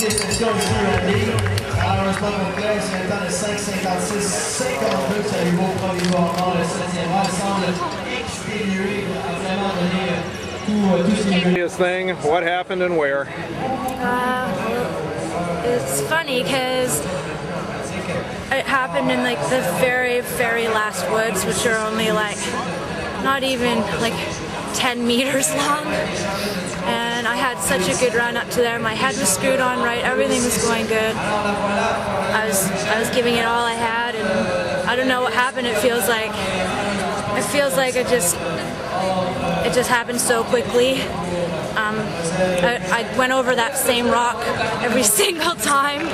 félicitations aussi à Andy. Malheureusement, mon collègue, c'est un temps de 5,56,52. C'est un nouveau premier bord le 7e rang. Il semble exténué, a vraiment donné tout ce qu'il veut. Thing, what happened and where? It's funny because it happened in like the very, very last woods, which are only like not even like 10 meters long. And I had such a good run up to there. My head was screwed on right. Everything was going good. I was giving it all I had, and I don't know what happened. It feels like it just happened so quickly. I went over that same rock every single time,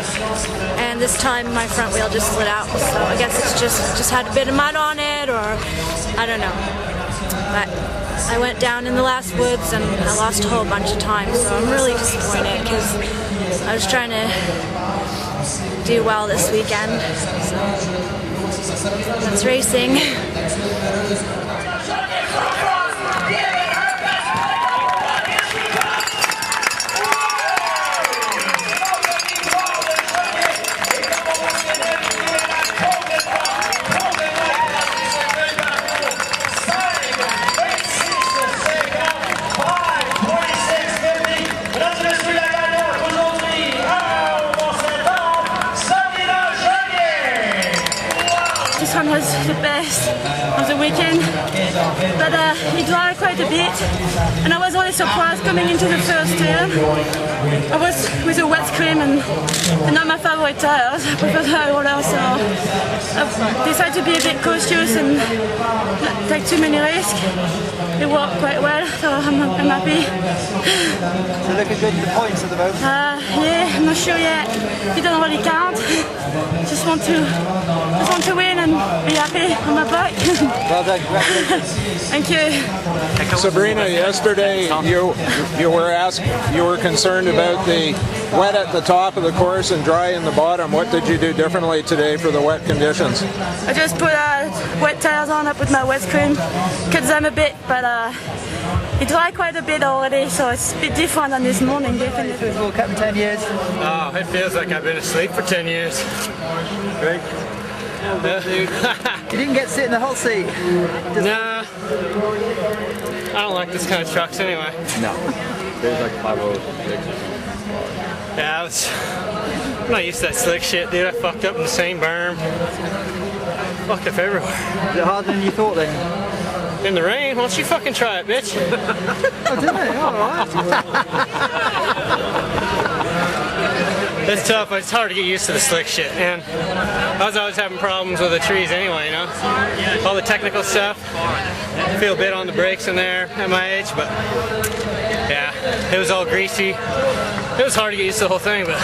and this time my front wheel just slid out. So I guess it's just had a bit of mud on it, or I don't know. But I went down in the last woods and I lost a whole bunch of time. So I'm really disappointed because I was trying to do well this weekend. So that's racing. This one was the best of the weekend, but it dried quite a bit, and I was really surprised coming into the first turn. I was with a wet scream and not my favorite tires. I prefer the roller, so I decided to be a bit cautious and not take too many risks. It worked quite well, so I'm happy. So looking good in the points at the moment? Yeah, I'm not sure yet. It doesn't really count. Just want to win and be happy on my bike. Well done, congratulations. Thank you. Sabrina, yesterday you were concerned about the wet at the top of the course and dry in the bottom. What did you do differently today for the wet conditions? I just put wet tires on. I put my wet screen, cut them a bit, but it dried quite a bit already, so it's a bit different than this morning, definitely. World Cup in 10 years? Oh, it feels like I've been asleep for 10 years. Great. You didn't get to sit in the hot seat? Nah. I don't like this kind of trucks anyway. No. There's like 506. Yeah, I'm not used to that slick shit, dude. I fucked up in the same berm. Fucked up everywhere. Is it harder than you thought then? In the rain? Why don't you fucking try it, bitch? Oh, didn't it? Alright. It's tough, but it's hard to get used to the slick shit, man. I was always having problems with the trees anyway, you know? All the technical stuff. I feel a bit on the brakes in there at my age, but yeah, it was all greasy. It was hard to get used to the whole thing, but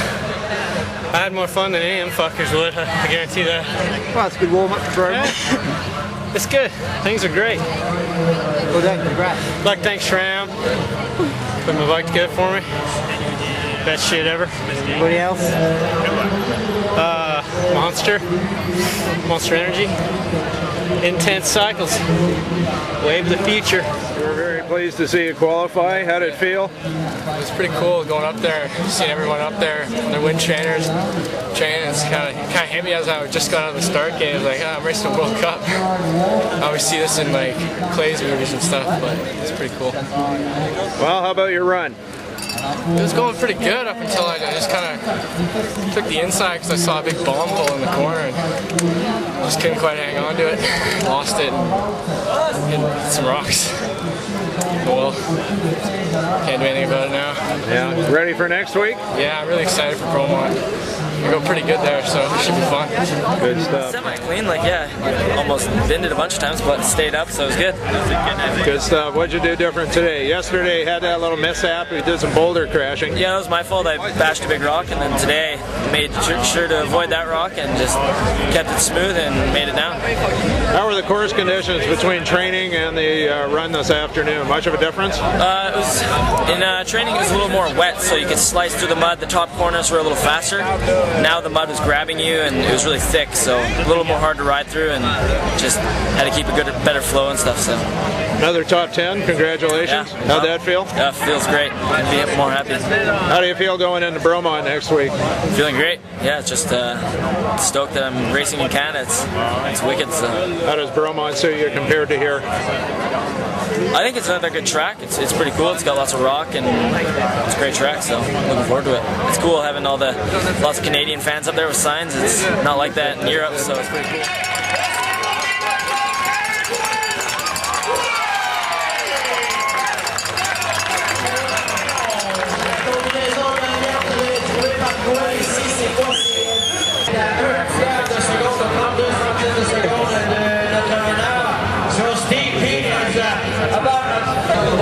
I had more fun than any of them fuckers would, I guarantee that. Well, it's a good warm-up for everyone. It's good. Things are great. Well done, congrats. I'd like to thank SRAM. Put my bike together for me. Best shit ever. Anybody else? Monster Energy. Intense Cycles. Wave the future. We're very pleased to see you qualify. How did it feel? It was pretty cool going up there, seeing everyone up there, their wind trainers training. It's kind of hit me as I just got out of the start gate. I was like, I'm racing the World Cup. I always see this in like Clay's movies and stuff, but it's pretty cool. Well, how about your run? It was going pretty good up until I just kind of took the inside because I saw a big bomb hole in the corner and just couldn't quite hang on to it. Lost it and hit some rocks. Well, can't do anything about it now. Yeah, ready for next week? Yeah, I'm really excited for Bromont. We go pretty good there, so it should be fun. Good stuff. Semi-clean, like yeah, almost bended a bunch of times, but stayed up, so it was good. Good stuff. What'd you do different today? Yesterday had that little mishap. We did some boulder crashing. Yeah, it was my fault. I bashed a big rock, and then today made sure to avoid that rock and just kept it smooth and made it down. How were the course conditions between training and the run this afternoon? Much of a difference? It was in training. It was a little more wet, so you could slice through the mud. The top corners were a little faster. Now the mud was grabbing you, and it was really thick, so a little more hard to ride through, and just had to keep a better flow and stuff. So. Another top 10, congratulations. Yeah. How'd that feel? Yeah, feels great. Couldn't be more happy. How do you feel going into Bromont next week? Feeling great. Yeah, just stoked that I'm racing in Canada. It's wicked. So. How does Bromont suit you compared to here? I think it's another good track. It's pretty cool. It's got lots of rock and it's a great track. So looking forward to it. It's cool having lots of Canadian fans up there with signs. It's not like that in Europe, so it's pretty cool.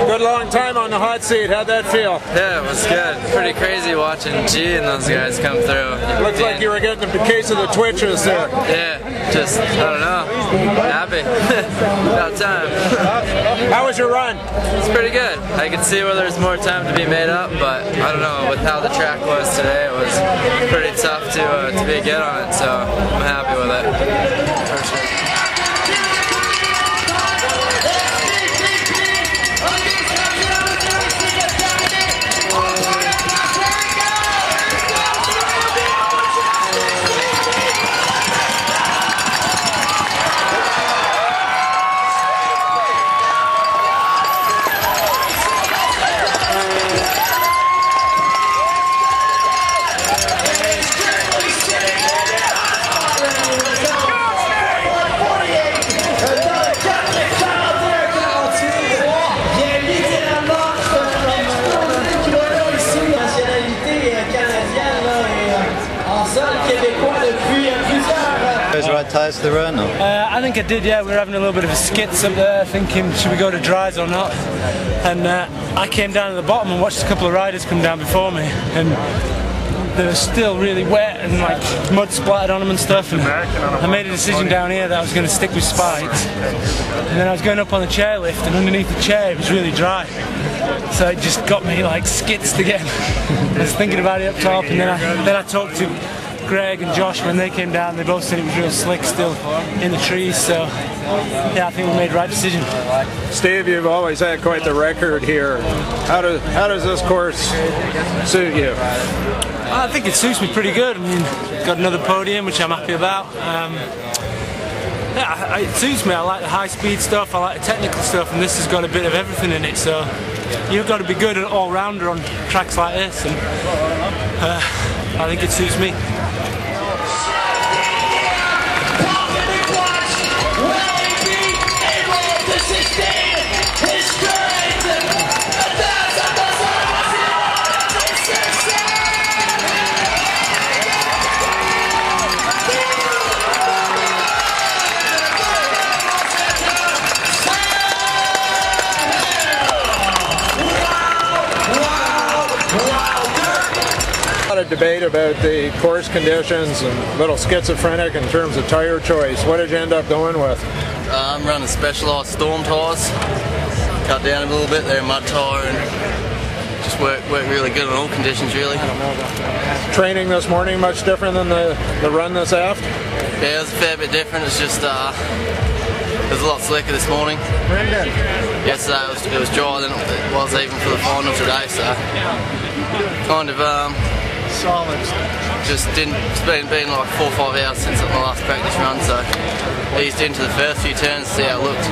Good long time on the hot seat. How'd that feel? Yeah, it was good. Pretty crazy watching G and those guys come through. Looks like you were getting a case of the twitches there. Yeah, just, I don't know, happy. About time. How was your run? It's pretty good. I could see where there's more time to be made up, but I don't know, with how the track was today, it was pretty tough to be a get on it, so I'm happy with it. For sure. Right tires to the run? I think I did, yeah. We were having a little bit of a skits up there thinking should we go to dries or not, and I came down to the bottom and watched a couple of riders come down before me, and they were still really wet and like mud splattered on them and stuff, and I made a decision down here that I was going to stick with spikes, and then I was going up on the chairlift and underneath the chair it was really dry, so it just got me like skitzed again. I was thinking about it up top, and then I talked to Greg and Josh when they came down. They both said it was real slick still in the trees, so yeah, I think we made the right decision. Steve, you've always had quite the record here. How does this course suit you? I think it suits me pretty good. I mean, got another podium, which I'm happy about. Yeah, it suits me. I like the high speed stuff, I like the technical stuff, and this has got a bit of everything in it, so you've got to be good at all-rounder on tracks like this, and I think it suits me. Of debate about the course conditions and a little schizophrenic in terms of tire choice. What did you end up going with? I'm running Specialized Storm tyres. Cut down a little bit, they're a mud tyre, and just work really good on all conditions really. Training this morning much different than the run this aft? Yeah, it was a fair bit different. It's just it was a lot slicker this morning. Yesterday it was drier than it was even for the final today, so kind of just didn't. It's been like 4 or 5 hours since my last practice run, so eased into the first few turns to see how it looked.